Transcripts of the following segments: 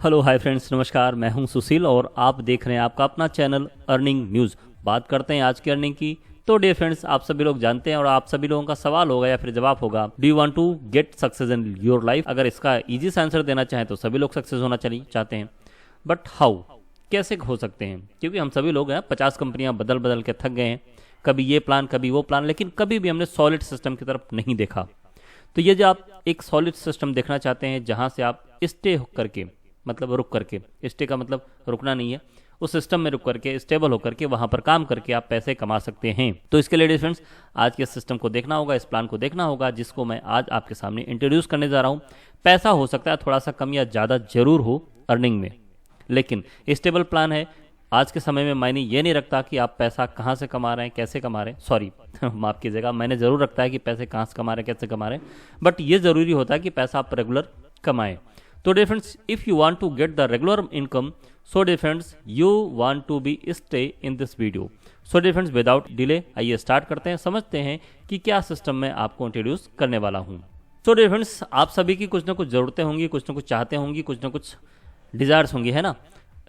Hello hi friends, नमस्कार। मैं हूं सुशील और आप देख रहे हैं आपका अपना चैनल अर्निंग न्यूज़। बात करते हैं आज की अर्निंग की। तो डियर फ्रेंड्स, आप सभी लोग जानते हैं और आप सभी लोगों का सवाल होगा या फिर जवाब होगा, do you want to get success in your life. अगर इसका इजी सा आंसर देना चाहें तो सभी लोग सक्सेस होना चाहते हैं, बट हाउ, कैसे हो सकते हैं? क्योंकि हम सभी लोग हैं 50 कंपनियां बदल बदल के थक गए हैं, कभी ये प्लान कभी वो प्लान, लेकिन कभी भी हमने सॉलिड सिस्टम की तरफ नहीं देखा। तो ये जो आप एक सॉलिड सिस्टम देखना चाहते हैं जहां से आप स्टे करके, मतलब रुक करके, स्टे का मतलब रुकना नहीं है, उस सिस्टम में रुक करके स्टेबल होकर के वहां पर काम करके आप पैसे कमा सकते हैं। तो इसके लिए फ्रेंड्स आज के सिस्टम को देखना होगा, इस प्लान को देखना होगा, जिसको मैं आज आपके सामने इंट्रोड्यूस करने जा रहा हूं। पैसा हो सकता है थोड़ा सा कम या ज़्यादा जरूर हो अर्निंग में, लेकिन स्टेबल प्लान है। आज के समय में मायने ये नहीं रखता कि आप पैसा कहाँ से कमा रहे हैं, कैसे कमा रहे हैं, सॉरी माफ़ कीजिएगा, मैंने ज़रूर रखता है कि पैसे कहाँ से कमा रहे हैं, कैसे कमा रहे हैं, बट ये ज़रूरी होता है कि पैसा आप रेगुलर कमाएं। तो dear friends, if you want to get the regular income, so dear friends you want to be stay in this video. So dear friends, without delay आइए स्टार्ट करते हैं, समझते हैं कि क्या सिस्टम मैं आपको इंट्रोड्यूस करने वाला हूँ। तो डियर फ्रेंड्स, आप सभी की कुछ ना कुछ ज़रूरतें होंगी, कुछ ना कुछ चाहते होंगी, कुछ ना कुछ डिज़ायर्स होंगी, है ना।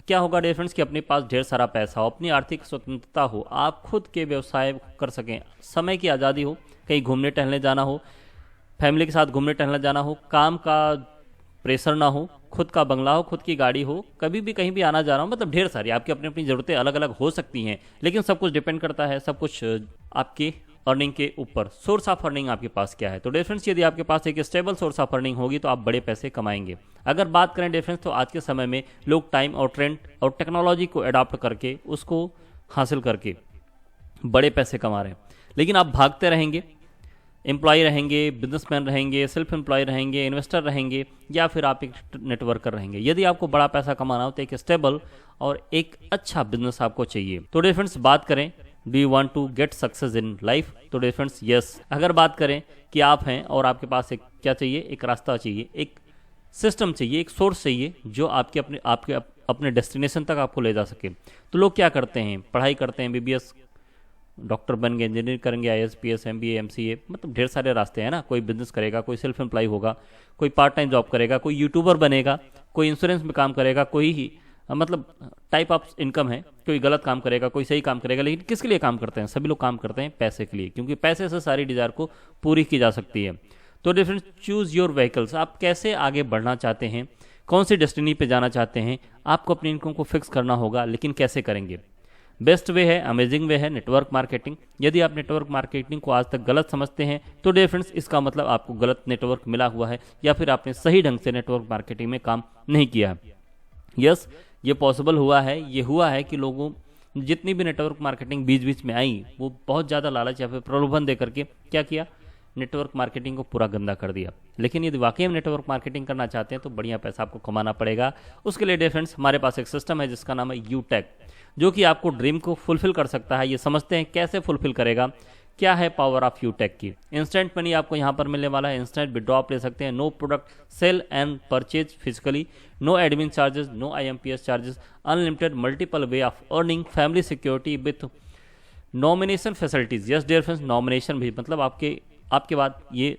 क्या होगा डियर फ्रेंड्स कि अपने पास ढेर सारा पैसा हो, अपनी आर्थिक स्वतंत्रता हो, आप खुद के व्यवसाय कर सकें, समय की आज़ादी हो, कहीं घूमने टहलने जाना हो, फैमिली के साथ घूमने टहलने जाना हो, काम का प्रेशर ना हो, खुद का बंगला हो, खुद की गाड़ी हो, कभी भी कहीं भी आना जाना हो, मतलब ढेर सारी आपकी अपनी अपनी ज़रूरतें अलग अलग हो सकती हैं, लेकिन सब कुछ डिपेंड करता है, सब कुछ आपकी अर्निंग के ऊपर। सोर्स ऑफ अर्निंग आपके पास क्या है? तो डिफरेंस, यदि आपके पास एक स्टेबल सोर्स ऑफ अर्निंग होगी तो आप बड़े पैसे कमाएंगे। अगर बात करें डिफरेंस, तो आज के समय में लोग टाइम और ट्रेंड और टेक्नोलॉजी को अडॉप्ट करके, उसको हासिल करके बड़े पैसे कमा रहे हैं, लेकिन आप भागते रहेंगे, एम्प्लॉय रहेंगे, बिजनेसमैन रहेंगे, सेल्फ एम्प्लॉय रहेंगे, इन्वेस्टर रहेंगे, या फिर आप एक नेटवर्कर रहेंगे। यदि आपको बड़ा पैसा कमाना हो तो एक स्टेबल और एक अच्छा बिजनेस आपको चाहिए। तो डिफरेंस बात करें, do you want to get success in life? तो डिफरेंस यस। अगर बात करें कि आप हैं और आपके पास एक क्या चाहिए, एक रास्ता चाहिए, एक सिस्टम चाहिए, एक सोर्स चाहिए जो आपके अपने डेस्टिनेशन तक आपको ले जा सके। तो लोग क्या करते हैं, पढ़ाई करते हैं, बीबीएस डॉक्टर बन गए, इंजीनियर करेंगे, आईएएस, पीएस, एमबीए, एमसीए, मतलब ढेर सारे रास्ते हैं ना। कोई बिजनेस करेगा, कोई सेल्फ एम्प्लॉय होगा, कोई पार्ट टाइम जॉब करेगा, कोई यूट्यूबर बनेगा, कोई इंश्योरेंस में काम करेगा, कोई ही मतलब टाइप ऑफ इनकम है, कोई गलत काम करेगा, कोई सही काम करेगा। लेकिन किसके लिए काम करते हैं? सभी लोग काम करते हैं पैसे के लिए, क्योंकि पैसे से सारी डिजायर को पूरी की जा सकती है। तो डिफरेंट चूज योर व्हीकल्स, आप कैसे आगे बढ़ना चाहते हैं, कौन सी डेस्टिनी पे जाना चाहते हैं, आपको अपनी इनकम को फिक्स करना होगा, लेकिन कैसे करेंगे? बेस्ट वे है, अमेजिंग वे है नेटवर्क मार्केटिंग। यदि आप नेटवर्क मार्केटिंग को आज तक गलत समझते हैं तो डियर फ्रेंड्स इसका मतलब आपको गलत नेटवर्क मिला हुआ है, या फिर आपने सही ढंग से नेटवर्क मार्केटिंग में काम नहीं किया है। यस, ये पॉसिबल हुआ है, ये हुआ है कि लोगों जितनी भी नेटवर्क मार्केटिंग बीच बीच में आई, वो बहुत ज़्यादा लालच या फिर प्रलोभन दे करके क्या किया, नेटवर्क मार्केटिंग को पूरा गंदा कर दिया। लेकिन यदि वाकई हम नेटवर्क मार्केटिंग करना चाहते हैं तो बढ़िया पैसा आपको कमाना पड़ेगा। उसके लिए डियर फ्रेंड्स हमारे पास एक सिस्टम है जिसका नाम है यूटेक, जो कि आपको ड्रीम को फुलफिल कर सकता है। ये समझते हैं कैसे फुलफिल करेगा, क्या है पावर ऑफ यूटेक की। इंस्टेंट मनी आपको यहाँ पर मिलने वाला है, इंस्टेंट विड्रॉ आप ले सकते हैं, no product sale and purchase physically, no admin charges, no IMPS charges, unlimited multiple way of earning, family security with nomination facilities. Yes dear friends, nomination भी, मतलब आपके बाद ये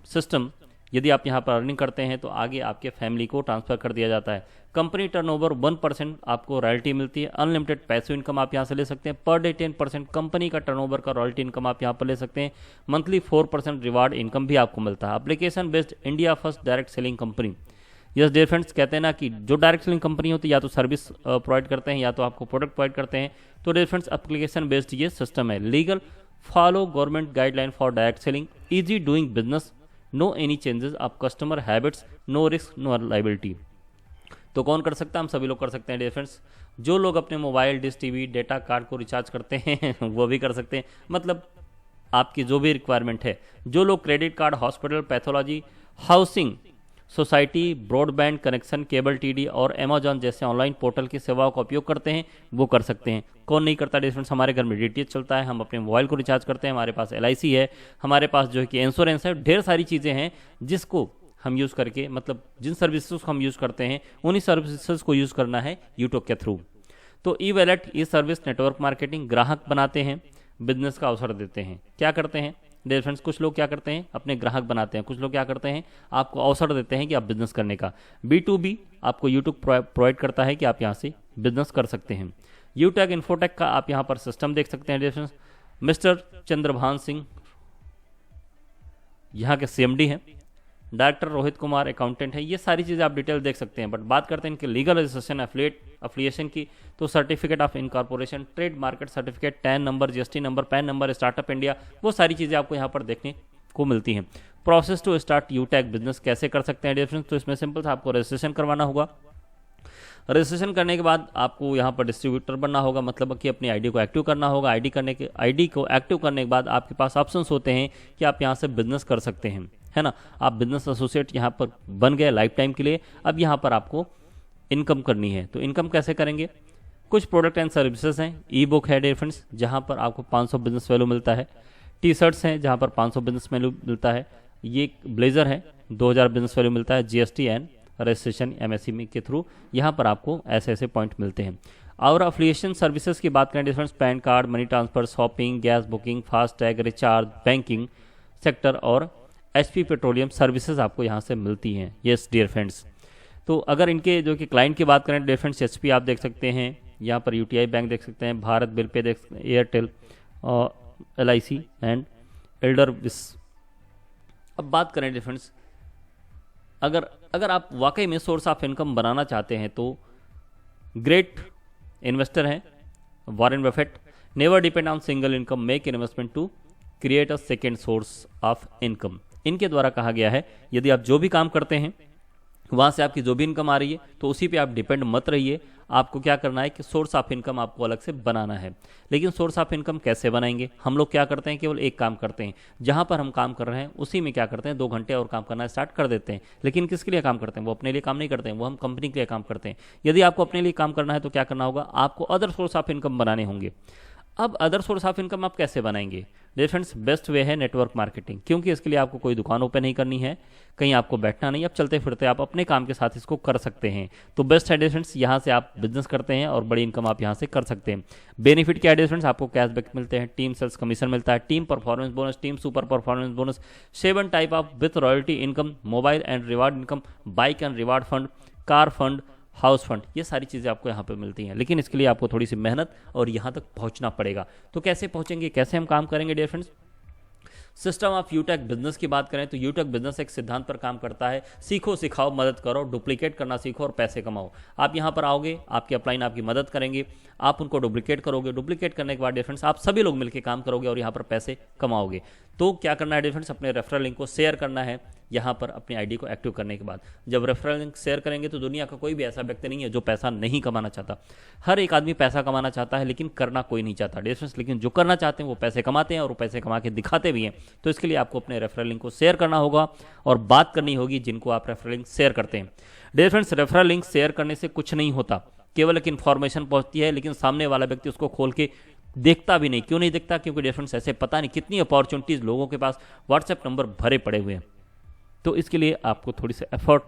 सिस्टम यदि आप यहाँ पर अर्निंग करते हैं तो आगे आपके फैमिली को ट्रांसफर कर दिया जाता है। कंपनी टर्नओवर 1% आपको रॉयल्टी मिलती है, अनलिमिटेड पैसिव इनकम आप यहाँ से ले सकते हैं, पर डे 10% कंपनी का टर्नओवर का रॉयल्टी इनकम आप यहाँ पर ले सकते हैं, मंथली 4% रिवार्ड इनकम भी आपको मिलता है। Application based India first direct selling company. Yes dear friends, कहते हैं ना कि जो डायरेक्ट सेलिंग कंपनी होती है या तो सर्विस प्रोवाइड करते हैं या तो आपको प्रोडक्ट प्रोवाइड करते हैं। तो डियर फ्रेंड्स एप्लीकेशन बेस्ड ये सिस्टम है। Legal, follow government guideline for direct selling, easy doing business, no any changes of customer habits, no risk, no liability. तो कौन कर सकता है? हम सभी लोग कर सकते हैं डियर फ्रेंड्स। जो लोग अपने mobile, dish TV, data card को रिचार्ज करते हैं वो भी कर सकते हैं, मतलब आपकी जो भी रिक्वायरमेंट है। जो लोग credit card, hospital, pathology, housing, society, broadband connection, cable TV और अमेजॉन जैसे ऑनलाइन पोर्टल की सेवाओं का उपयोग करते हैं, वो कर सकते हैं। कौन नहीं करता डिफरेंस? हमारे घर में डीटीएच चलता है, हम अपने मोबाइल को रिचार्ज करते हैं, हमारे पास एलआईसी है, हमारे पास जो है कि इंश्योरेंस है, ढेर सारी चीज़ें हैं जिसको हम यूज़ करके, मतलब जिन सर्विसेज को हम यूज़ करते हैं उन्हीं सर्विसेज को यूज़ करना है यूट्यूब के थ्रू। तो ई वैलेट, ई सर्विस, नेटवर्क मार्केटिंग, ग्राहक बनाते हैं, बिजनेस का अवसर देते हैं। क्या करते हैं? डियर फ्रेंड्स, कुछ लोग क्या करते हैं, अपने ग्राहक बनाते हैं, कुछ लोग क्या करते हैं, आपको अवसर देते हैं कि आप बिजनेस करने का। B2B आपको यूट्यूब प्रोवाइड करता है कि आप यहाँ से बिजनेस कर सकते हैं। यूटेक इन्फोटेक का आप यहाँ पर सिस्टम देख सकते हैं dear friends. Mister Chandrabhan Singh यहाँ के CMD हैं, डायरेक्टर रोहित कुमार अकाउंटेंट है। ये सारी चीज़ें आप डिटेल देख सकते हैं। बट बात करते हैं इनके लीगल रजिस्ट्रेशन, अफिलिएशन की, तो certificate of incorporation, trade market certificate, tan number, GST number, pan number, startup India, वो सारी चीज़ें आपको यहाँ पर देखने को मिलती हैं। Process to start Utech business कैसे कर सकते हैं डियर फ्रेंड्स, तो इसमें सिंपल सा आपको रजिस्ट्रेशन करवाना होगा। रजिस्ट्रेशन करने के बाद आपको यहाँ पर डिस्ट्रीब्यूटर बनना होगा, मतलब कि अपनी आईडी को एक्टिव करना होगा। आईडी को एक्टिव करने के बाद आपके पास ऑप्शंस होते हैं कि आप यहाँ से बिजनेस कर सकते हैं, है ना। आप बिजनेस एसोसिएट यहाँ पर बन गए लाइफ टाइम के लिए। अब यहाँ पर आपको इनकम करनी है, तो इनकम कैसे करेंगे। कुछ प्रोडक्ट एंड सर्विसेज हैं। ई बुक है डियर फ्रेंड्स, जहाँ पर आपको 500 बिजनेस वैल्यू मिलता है। टी शर्ट्स हैं जहाँ पर 500 बिजनेस वैल्यू मिलता है। ये ब्लेजर है, 2000 बिजनेस वैल्यू मिलता है। GST एंड रजिस्ट्रेशन MSME के थ्रू यहाँ पर आपको ऐसे ऐसे पॉइंट मिलते हैं। और अफिलिएशन सर्विसेज की बात करें difference, pan card, money transfer, shopping, gas booking, FASTag, recharge, banking sector और HP पेट्रोलियम सर्विसेज आपको यहाँ से मिलती हैं। येस डियर फ्रेंड्स, तो अगर इनके जो कि क्लाइंट की बात करें डियर फ्रेंड्स, HP आप देख सकते हैं, यहाँ पर UTI बैंक देख सकते हैं, भारत बिल पे देख सकते हैं, एयरटेल, LIC एंड एल्डरविस। अब बात करें डियर फ्रेंड्स, अगर आप वाकई में सोर्स ऑफ इनकम बनाना चाहते हैं तो ग्रेट इन्वेस्टर हैं Warren Buffett. Never depend on single income, make investment to create a second source of income. इनके द्वारा कहा गया है यदि आप जो भी काम करते हैं वहाँ से आपकी जो भी इनकम आ रही है तो उसी पे आप डिपेंड मत रहिए। आपको क्या करना है कि सोर्स ऑफ इनकम आपको अलग से बनाना है। लेकिन सोर्स ऑफ इनकम कैसे बनाएंगे, हम लोग क्या करते हैं, केवल एक काम करते हैं, जहाँ पर हम काम कर रहे हैं उसी में क्या करते हैं 2 घंटे और काम करना स्टार्ट कर देते हैं। लेकिन किसके लिए काम करते हैं, वो अपने लिए काम नहीं करते हैं, वो हम कंपनी के लिए काम करते हैं। यदि आपको अपने लिए काम करना है तो क्या करना होगा, आपको अदर सोर्स ऑफ इनकम बनाने होंगे। अब अदर सोर्स ऑफ इनकम आप कैसे बनाएंगे डियर फ्रेंड्स, बेस्ट वे है नेटवर्क मार्केटिंग, क्योंकि इसके लिए आपको कोई दुकान ओपन नहीं करनी है, कहीं आपको बैठना नहीं, आप चलते फिरते आप अपने काम के साथ इसको कर सकते हैं। तो बेस्ट है डियर फ्रेंड्स, यहाँ से आप बिजनेस करते हैं और बड़ी इनकम आप यहाँ से कर सकते हैं। बेनिफिट क्या है डियर फ्रेंड्स, आपको कैशबैक मिलते हैं, टीम सेल्स कमीशन मिलता है, team performance bonus, team super performance bonus, 7 type of with royalty income, mobile and reward income, bike and reward fund, car fund, house fund, ये सारी चीज़ें आपको यहाँ पे मिलती हैं। लेकिन इसके लिए आपको थोड़ी सी मेहनत और यहाँ तक पहुँचना पड़ेगा। तो कैसे पहुँचेंगे, कैसे हम काम करेंगे dear friends. System of Utech business की बात करें तो यूटेक बिजनेस एक सिद्धांत पर काम करता है, सीखो सिखाओ मदद करो, डुप्लीकेट करना सीखो और पैसे कमाओ। आप यहाँ पर आओगे, आपके अपलाइन आपकी मदद करेंगे, आप उनको डुप्लीकेट करोगे, डुप्लीकेट करने के बाद डियर फ्रेंड्स आप सभी लोग मिलकर काम करोगे और यहाँ पर पैसे कमाओगे। तो क्या करना है डियर फ्रेंड्स, अपने रेफरल लिंक को शेयर करना है यहाँ पर अपनी आईडी को एक्टिव करने के बाद। जब रेफरल लिंक शेयर करेंगे तो दुनिया का कोई भी ऐसा व्यक्ति नहीं है जो पैसा नहीं कमाना चाहता। हर एक आदमी पैसा कमाना चाहता है लेकिन करना कोई नहीं चाहता डियर फ्रेंड्स, लेकिन जो करना चाहते हैं वो पैसे कमाते हैं और वो पैसे कमा के दिखाते भी हैं। तो इसके लिए आपको अपने रेफरल लिंक को शेयर करना होगा और बात करनी होगी जिनको आप रेफरल लिंक शेयर करते हैं। Dear friends, referral link share करने से कुछ नहीं होता, केवल एक इन्फॉर्मेशन पहुंचती है, लेकिन सामने वाला व्यक्ति उसको खोल के देखता भी नहीं। क्यों नहीं देखता, क्योंकि डियर फ्रेंड्स ऐसे पता नहीं कितनी अपॉर्चुनिटीज लोगों के पास व्हाट्सएप नंबर भरे पड़े हुए हैं। तो इसके लिए आपको थोड़ी सी एफर्ट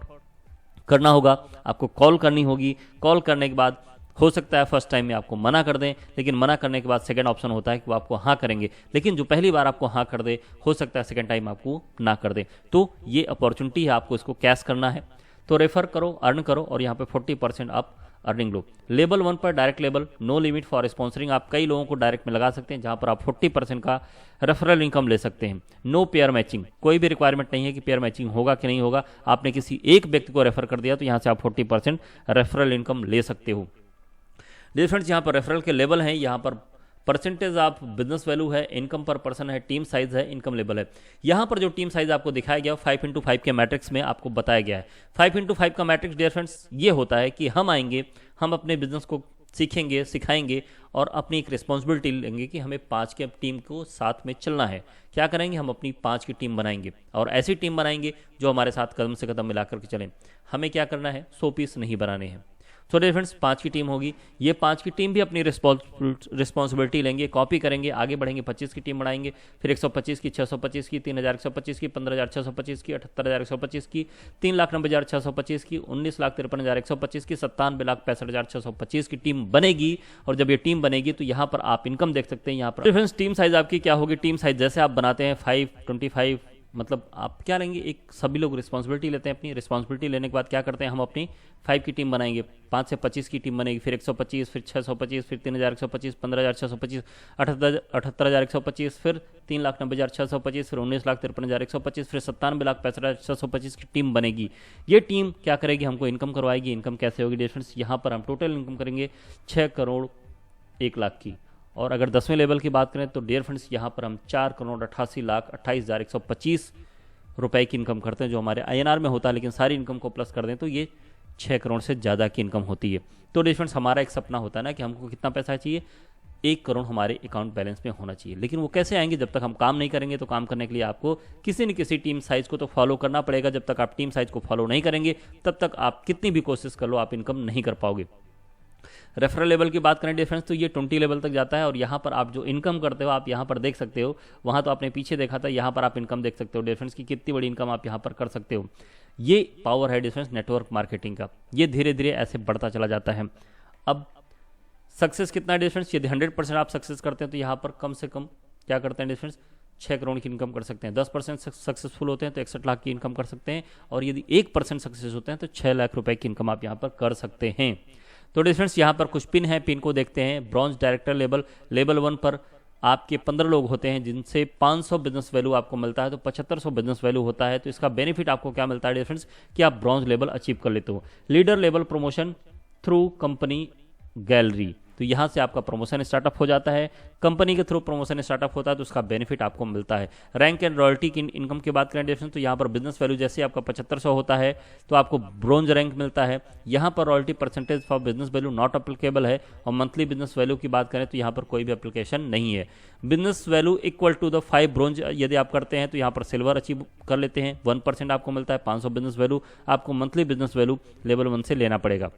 करना होगा, आपको कॉल करनी होगी। कॉल करने के बाद हो सकता है फर्स्ट टाइम में आपको मना कर दें, लेकिन मना करने के बाद सेकंड ऑप्शन होता है कि वो आपको हाँ करेंगे। लेकिन जो पहली बार आपको हाँ कर दे, हो सकता है सेकंड टाइम आपको ना कर दे। तो ये अपॉर्चुनिटी है, आपको इसको कैश करना है। तो रेफर करो, अर्न करो और यहाँ पे 40% आप अर्निंग लो। लेवल 1 पर direct level, no limit for sponsoring, आप कई लोगों को डायरेक्ट में लगा सकते हैं जहां पर आप 40% का रेफरल इनकम ले सकते हैं। नो पेयर मैचिंग, कोई भी रिक्वायरमेंट नहीं है कि पेयर मैचिंग होगा कि नहीं होगा। आपने किसी एक व्यक्ति को रेफर कर दिया तो यहां से आप 40% रेफरल इनकम ले सकते हो। डियर फ्रेंड्स, यहाँ पर रेफरल के लेवल हैं, यहाँ पर परसेंटेज ऑफ बिजनेस वैल्यू है, इनकम पर पर्सन है, टीम साइज है, इनकम लेवल है। यहाँ पर जो टीम साइज आपको दिखाया गया 5x5 के मैट्रिक्स में आपको बताया गया है। 5x5 का मैट्रिक्स डियर फ्रेंड्स ये होता है कि हम आएंगे, हम अपने बिजनेस को सीखेंगे, सिखाएंगे और अपनी एक रिस्पॉन्सिबिलिटी लेंगे कि हमें 5 की टीम को साथ में चलना है। क्या करेंगे, हम अपनी 5 की टीम बनाएंगे और ऐसी टीम बनाएंगे जो हमारे साथ कदम से कदम मिलाकर के चलें। हमें क्या करना है, 100 पीस नहीं बनाने हैं, सो डियर फ्रेंड्स 5 की टीम होगी, ये 5 की टीम भी अपनी रिस्पॉन्सिबिलिटी लेंगे, कॉपी करेंगे, आगे बढ़ेंगे, 25 की टीम बढ़ाएंगे, फिर 125 की, 625 की, 3125 की, 15625 की, 78125 की, 3,90,625 की, 19,53,125 की, 97,65,625 की टीम बनेगी। और जब ये टीम बनेगी तो यहाँ पर आप इनकम देख सकते हैं। यहाँ पर फ्रेंड्स टीम साइज आपकी क्या होगी, टीम साइज जैसे आप बनाते हैं 5, 25, मतलब आप क्या लेंगे, एक सभी लोग रिस्पॉन्सिबिलिटी लेते हैं। अपनी रिस्पॉन्सिबिलिटी लेने के बाद क्या करते हैं, हम अपनी 5 की टीम बनाएंगे, 5 से 25 की टीम बनेगी, फिर 125, फिर 625, फिर 3,125, 15,625, 78,125, फिर 3,90,625, फिर 19,53,125, फिर 97,65,625 की टीम बनेगी। ये टीम क्या करेगी, हमको इनकम करवाएगी। इनकम कैसे होगी डियर फ्रेंड्स, यहाँ पर हम टोटल इनकम करेंगे 6 करोड़ 1 लाख की। और अगर 10वें लेवल की बात करें तो डियर फ्रेंड्स यहाँ पर हम 4 करोड़ 88,28,125 रुपए की इनकम करते हैं, जो हमारे INR में होता है। लेकिन सारी इनकम को प्लस कर दें तो ये 6 करोड़ से ज़्यादा की इनकम होती है। तो डियर फ्रेंड्स हमारा एक सपना होता है ना कि हमको कितना पैसा चाहिए, 1 करोड़ हमारे अकाउंट बैलेंस में होना चाहिए। लेकिन वो कैसे आएंगे, जब तक हम काम नहीं करेंगे। तो काम करने के लिए आपको किसी न किसी टीम साइज को तो फॉलो करना पड़ेगा। जब तक आप टीम साइज को फॉलो नहीं करेंगे तब तक आप कितनी भी कोशिश कर लो, आप इनकम नहीं कर पाओगे। रेफरल लेवल की बात करें डिफरेंस तो ये 20 लेवल तक जाता है। और यहाँ पर आप जो इनकम करते हो आप यहाँ पर देख सकते हो, वहाँ तो आपने पीछे देखा था, यहाँ पर आप इनकम देख सकते हो डिफरेंस की कितनी बड़ी इनकम आप यहाँ पर कर सकते हो। ये पावर है डिफरेंस नेटवर्क मार्केटिंग का, ये धीरे धीरे ऐसे बढ़ता चला जाता है। अब सक्सेस कितना है डिफरेंस, यदि 100% आप सक्सेस करते हैं तो यहाँ पर कम से कम क्या करते हैं डिफरेंस, 6 करोड़ की इनकम कर सकते हैं। 10% सक्सेसफुल होते हैं तो 61 लाख की इनकम कर सकते हैं। और यदि 1% सक्सेस होते हैं तो 6 लाख रुपए की इनकम आप यहाँ पर कर सकते हैं। तो डिफरेंस यहाँ पर कुछ पिन है, पिन को देखते हैं। ब्रॉन्ज डायरेक्टर लेवल, लेवल 1 पर आपके 15 लोग होते हैं जिनसे 500 बिजनेस वैल्यू आपको मिलता है, तो 7500 बिजनेस वैल्यू होता है। तो इसका बेनिफिट आपको क्या मिलता है डिफरेंस कि आप ब्रॉन्ज लेवल अचीव कर लेते हो। Leader level promotion through company gallery, तो यहाँ से आपका प्रमोशन स्टार्टअप हो जाता है। कंपनी के थ्रू प्रमोशन स्टार्टअप होता है तो उसका बेनिफिट आपको मिलता है। रैंक एंड रॉयल्टी की इनकम की बात करें डिफरेंस तो यहाँ पर बिजनेस वैल्यू जैसे आपका 7500 होता है तो आपको ब्रोंज रैंक मिलता है। यहाँ पर royalty percentage for business value not applicable है। और मंथली बिजनेस वैल्यू की बात करें तो यहाँ पर कोई भी एप्लीकेशन नहीं है। Business value equal to the 5 bronze यदि आप करते हैं तो यहाँ पर सिल्वर अचीव कर लेते हैं, 1% आपको मिलता है। 500 बिजनेस वैल्यू आपको मंथली बिजनेस वैल्यू लेवल 1 से लेना पड़ेगा।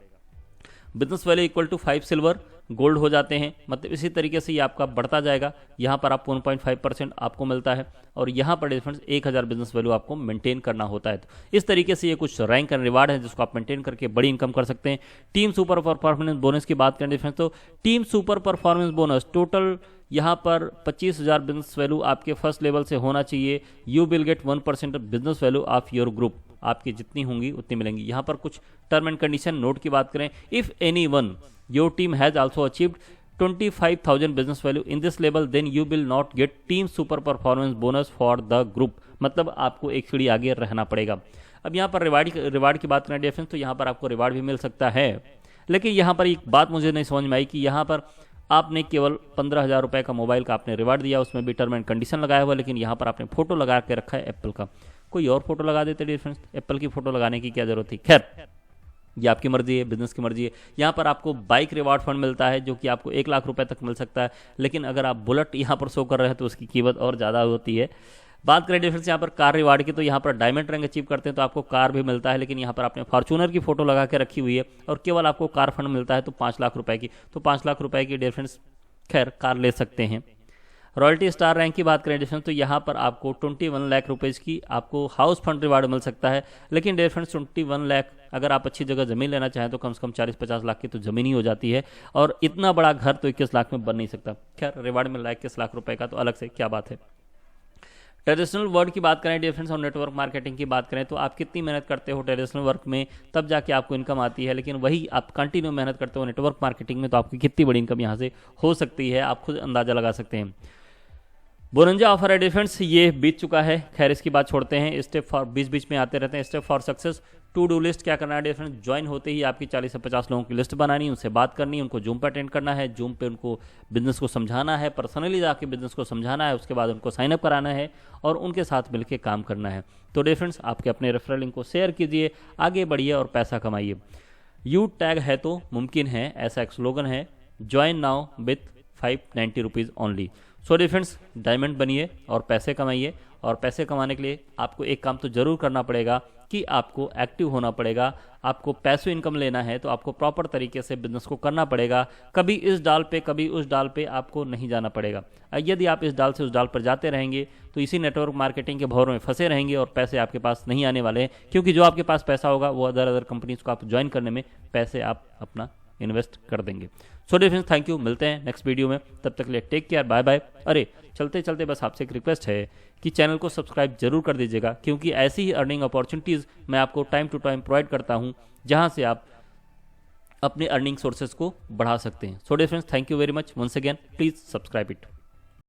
Business value equal to 5 silver gold हो जाते हैं। मतलब इसी तरीके से ये आपका बढ़ता जाएगा। यहाँ पर आप 1.5% आपको मिलता है और यहाँ पर डिफरेंस 1000 बिजनेस वैल्यू आपको मेंटेन करना होता है। तो इस तरीके से ये कुछ रैंक एंड रिवार्ड है जिसको आप मेंटेन करके बड़ी इनकम कर सकते हैं। टीम सुपर परफॉर्मेंस बोनस की बात करें डिफरेंस तो team super performance bonus total यहाँ पर 25,000 बिजनेस वैल्यू आपके फर्स्ट लेवल से होना चाहिए। You will get 1% business value of your group, आपकी जितनी होंगी उतनी मिलेंगी। यहाँ पर कुछ टर्म एंड कंडीशन नोट की बात करें, if any one your team has also achieved 25,000 business value in this level then you will not get team super performance bonus for the group. मतलब आपको एक सीढ़ी आगे रहना पड़ेगा। अब यहाँ पर रिवार्ड की बात करें डिफरेंस तो यहाँ पर आपको रिवार्ड भी मिल सकता है। लेकिन यहाँ पर एक बात मुझे नहीं समझ में आई कि यहाँ पर आपने केवल 15,000 रुपए का मोबाइल का आपने रिवार्ड दिया, उसमें भी टर्म एंड कंडीशन लगाया हुआ, लेकिन यहाँ पर आपने फोटो लगा के रखा है एप्पल का। कोई और फोटो लगा देते डिफरेंस, एप्पल की फोटो लगाने की क्या जरूरत थी। खैर ये आपकी मर्जी है, बिजनेस की मर्जी है। यहाँ पर आपको बाइक रिवार्ड फंड मिलता है जो कि आपको 1 लाख रुपए तक मिल सकता है। लेकिन अगर आप बुलेट यहाँ पर शो कर रहे हैं तो उसकी कीमत और ज़्यादा होती है। बात करें डिफरेंस यहाँ पर कार रिवार्ड की तो यहाँ पर डायमंड रैंक अचीव करते हैं तो आपको कार भी मिलता है। लेकिन यहाँ पर आपने फॉर्च्यूनर की फोटो लगा के रखी हुई है और केवल आपको कार फंड मिलता है तो 5 लाख रुपए की, तो 5 लाख रुपए की डिफरेंस खैर कार ले सकते हैं। रॉयल्टी स्टार रैंक की बात करें डिफरेंस तो यहाँ पर आपको 21 लाख रुपए की आपको हाउस फंड रिवार्ड मिल सकता है। लेकिन डिफरेंस 21 लाख अगर आप अच्छी जगह जमीन लेना चाहें तो कम से कम 40-50 लाख की तो जमीन ही हो जाती है। और इतना बड़ा घर तो 21 लाख में बन नहीं सकता। खैर रिवार्ड मिल रहा है 21 लाख रुपए का तो अलग से क्या बात है। ट्रेडिशनल वर्क की बात करें डिफरेंस और नेटवर्क मार्केटिंग की बात करें तो आप कितनी मेहनत करते हो ट्रेडिशनल वर्क में तब जाके आपको इनकम आती है। लेकिन वही आप कंटिन्यू मेहनत करते हो नेटवर्क मार्केटिंग में तो आपकी कितनी बड़ी इनकम यहाँ से हो सकती है, आप खुद अंदाजा लगा सकते हैं। बोनंजा ऑफर है डिफरेंस, ये बीत चुका है। खैर इसकी बात छोड़ते हैं। स्टेप फॉर बीच में आते रहते हैं। Step for success, to do list क्या करना है डिफरेंस, ज्वाइन होते ही आपकी 40 से 50 लोगों की लिस्ट बनानी, उनसे बात करनी, उनको जूम पे अटेंड करना है, जूम पे उनको बिजनेस को समझाना है, पर्सनली जाके बिजनेस को समझाना है, उसके बाद उनको साइनअप कराना है और उनके साथ मिलकर काम करना है। तो डिफरेंस आपके अपने रेफरल लिंक को शेयर कीजिए, आगे बढ़िए और पैसा कमाइए। यू टैग है तो मुमकिन है, ऐसा एक स्लोगन है। Join now with 590 rupees only. So difference diamond बनिए और पैसे कमाइए। और पैसे कमाने के लिए आपको एक काम तो जरूर करना पड़ेगा कि आपको एक्टिव होना पड़ेगा। आपको पैसिव इनकम लेना है तो आपको प्रॉपर तरीके से बिजनेस को करना पड़ेगा। कभी इस डाल पे कभी उस डाल पे आपको नहीं जाना पड़ेगा। यदि आप इस डाल से उस डाल पर जाते रहेंगे तो इसी नेटवर्क मार्केटिंग के भंवरों में फंसे रहेंगे और पैसे आपके पास नहीं आने वाले हैं, क्योंकि जो आपके पास पैसा होगा वो अदर कंपनीज को आप ज्वाइन करने में पैसे आप अपना इन्वेस्ट कर देंगे। सो डिफरेंस, थैंक यू, मिलते हैं नेक्स्ट वीडियो में, तब तक के लिए टेक केयर, बाय बाय। अरे चलते चलते बस आपसे एक रिक्वेस्ट है कि चैनल को सब्सक्राइब जरूर कर दीजिएगा, क्योंकि ऐसी ही अर्निंग अपॉर्चुनिटीज़ मैं आपको टाइम टू टाइम प्रोवाइड करता हूं, जहां से आप अपने अर्निंग सोर्सेज को बढ़ा सकते हैं। So difference, thank you very much once again, please subscribe it.